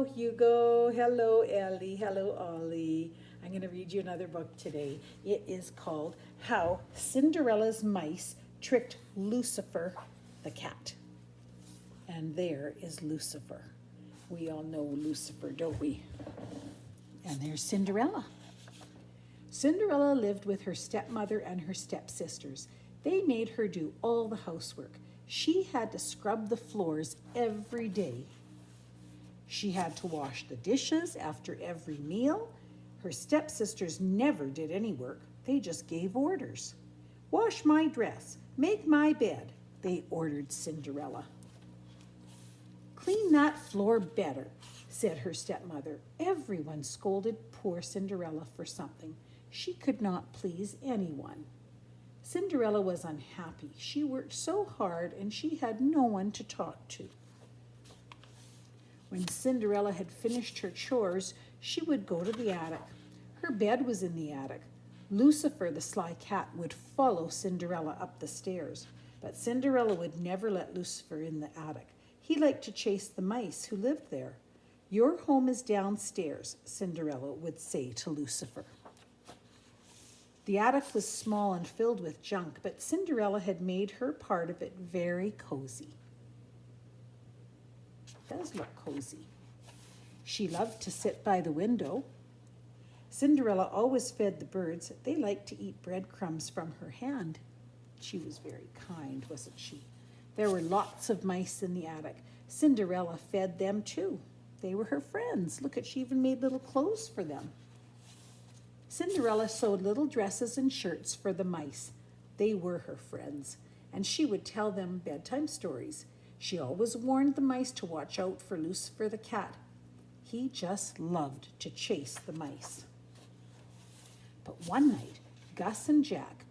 Hello, Hugo. Hello, Ellie. Hello, Ollie. I'm going to read you another book today. It is called How Cinderella's Mice Tricked Lucifer the Cat. And there is Lucifer. We all know Lucifer, don't we? And there's Cinderella. Cinderella lived with her stepmother and her stepsisters. They made her do all the housework. She had to scrub the floors every day. She had to wash the dishes after every meal. Her stepsisters never did any work, they just gave orders. Wash my dress, make my bed, they ordered Cinderella. Clean that floor better, said her stepmother. Everyone scolded poor Cinderella for something. She could not please anyone. Cinderella was unhappy. She worked so hard and she had no one to talk to. When Cinderella had finished her chores, she would go to the attic. Her bed was in the attic. Lucifer, the sly cat, would follow Cinderella up the stairs, but Cinderella would never let Lucifer in the attic. He liked to chase the mice who lived there. Your home is downstairs, Cinderella would say to Lucifer. The attic was small and filled with junk, but Cinderella had made her part of it very cozy. It does look cozy. She loved to sit by the window. Cinderella always fed the birds. They liked to eat breadcrumbs from her hand. She was very kind, wasn't she? There were lots of mice in the attic. Cinderella fed them too. They were her friends. Look, she even made little clothes for them. Cinderella sewed little dresses and shirts for the mice. They were her friends, and she would tell them bedtime stories. She always warned the mice to watch out for Lucifer the cat. He just loved to chase the mice. But one night, Gus and Jack,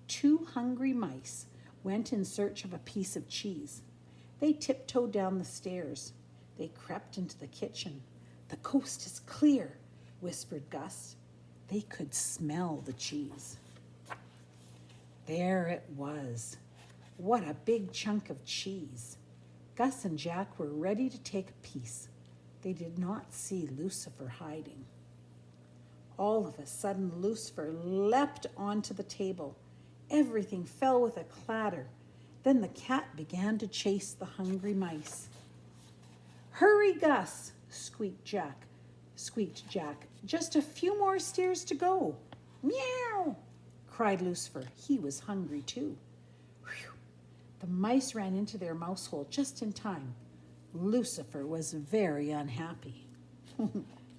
two hungry mice, went in search of a piece of cheese. They tiptoed down the stairs. They crept into the kitchen. The coast is clear, whispered Gus. They could smell the cheese. There it was. What a big chunk of cheese. Gus and Jack were ready to take a piece. They did not see Lucifer hiding. All of a sudden, Lucifer leapt onto the table. Everything fell with a clatter. Then the cat began to chase the hungry mice. Hurry, Gus, squeaked Jack. Just a few more stairs to go. Meow, cried Lucifer. He was hungry too. Whew. The mice ran into their mouse hole just in time. Lucifer was very unhappy.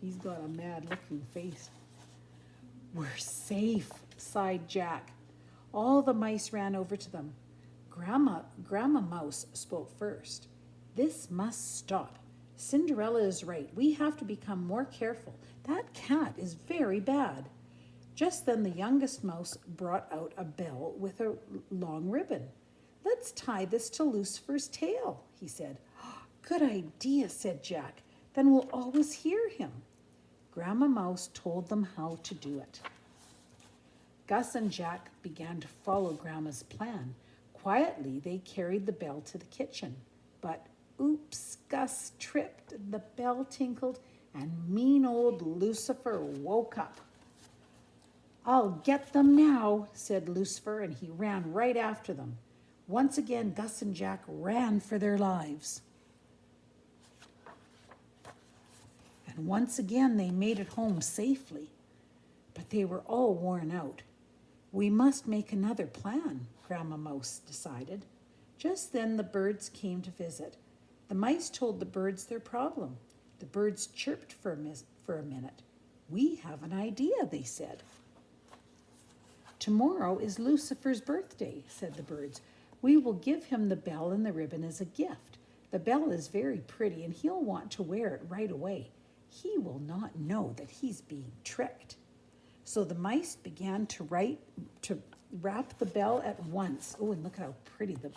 He's got a mad-looking face. We're safe, sighed Jack. All the mice ran over to them. Grandma Mouse spoke first. This must stop. Cinderella is right. We have to become more careful. That cat is very bad. Just then the youngest mouse brought out a bell with a long ribbon. Let's tie this to Lucifer's tail, he said. Good idea, said Jack. Then we'll always hear him. Grandma Mouse told them how to do it. Gus and Jack began to follow Grandma's plan. Quietly, they carried the bell to the kitchen. But oops, Gus tripped, the bell tinkled, and mean old Lucifer woke up. I'll get them now, said Lucifer, and he ran right after them. Once again, Gus and Jack ran for their lives. And once again, they made it home safely. But they were all worn out. We must make another plan, Grandma Mouse decided. Just then the birds came to visit. The mice told the birds their problem. The birds chirped for a minute. We have an idea, they said. Tomorrow is Lucifer's birthday, said the birds. We will give him the bell and the ribbon as a gift. The bell is very pretty and he'll want to wear it right away. He will not know that he's being tricked. So the mice began to wrap the bell at once. Oh, and look at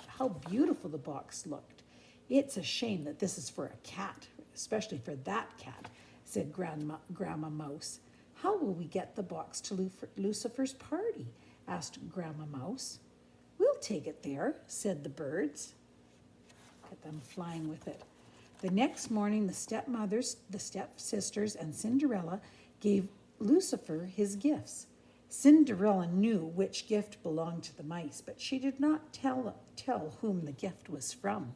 how beautiful the box looked. It's a shame that this is for a cat, especially for that cat, said Grandma Mouse. How will we get the box to Lucifer's party? Asked Grandma Mouse. We'll take it there, said the birds. Look at them flying with it. The next morning, the stepmothers, the stepsisters, and Cinderella gave Lucifer his gifts. Cinderella knew which gift belonged to the mice, but she did not tell whom the gift was from.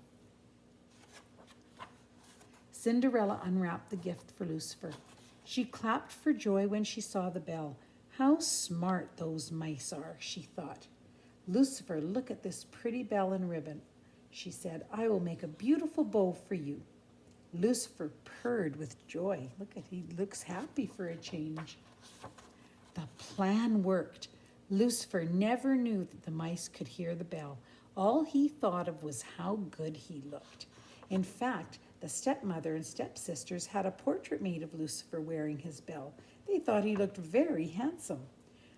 Cinderella unwrapped the gift for Lucifer. She clapped for joy when she saw the bell. How smart those mice are, she thought. Lucifer, look at this pretty bell and ribbon, she said. I will make a beautiful bow for you. Lucifer purred with joy. He looks happy for a change. The plan worked. Lucifer never knew that the mice could hear the bell. All he thought of was how good he looked. In fact, the stepmother and stepsisters had a portrait made of Lucifer wearing his bell. They thought he looked very handsome.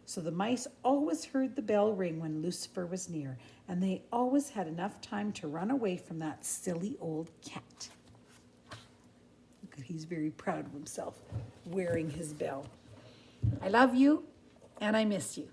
So the mice always heard the bell ring when Lucifer was near, and they always had enough time to run away from that silly old cat. Look, he's very proud of himself wearing his bell. I love you, and I miss you.